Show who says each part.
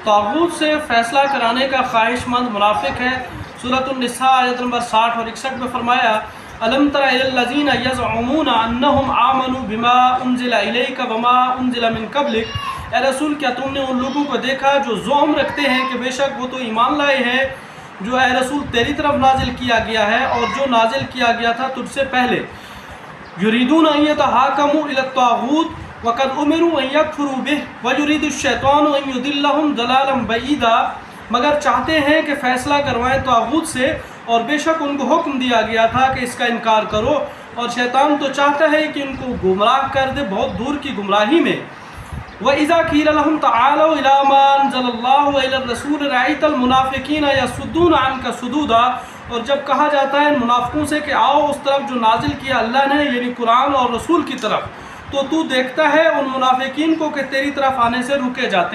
Speaker 1: طاغوت سے فیصلہ کرانے کا خواہش مند منافق ہے۔ سورۃ النساء آیت نمبر 60 اور 61 میں فرمایا الم تر الی الذین یزعمون انہم آمنوا بما انزل الیک وما انزل من قبلک، اے رسول کیا تم نے ان لوگوں کو دیکھا جو زعم رکھتے ہیں کہ بے شک وہ تو ایمان لائے ہیں جو اے رسول تیری طرف نازل کیا گیا ہے اور جو نازل کیا گیا تھا تجھ سے پہلے، یریدون ان یتحاکموا الی الطاغوت وقد امروا ان یکفروا بہ ویرید الشیطان ان یضلهم ضلالا بعیدا، مگر چاہتے ہیں کہ فیصلہ کروائیں طاغوت سے اور بے شک ان کو حکم دیا گیا تھا کہ اس کا انکار کرو، اور شیطان تو چاہتا ہے کہ ان کو گمراہ کر دے بہت دور کی گمراہی میں۔ وَإِذَا قِيلَ لَهُمْ تَعَالَوْا إِلَىٰ مَا أَنزَلَ اللَّهُ وَإِلَى الرَّسُولِ رَأَيْتَ الْمُنَافِقِينَ يَصُدُّونَ عَنْكَ صُدُودًا، اور جب کہا جاتا ہے ان منافقوں سے کہ آؤ اس طرف جو نازل کیا اللہ نے یعنی قرآن اور رسول کی طرف، تو دیکھتا ہے ان منافقین کو کہ تیری طرف آنے سے رکے جاتے ہیں۔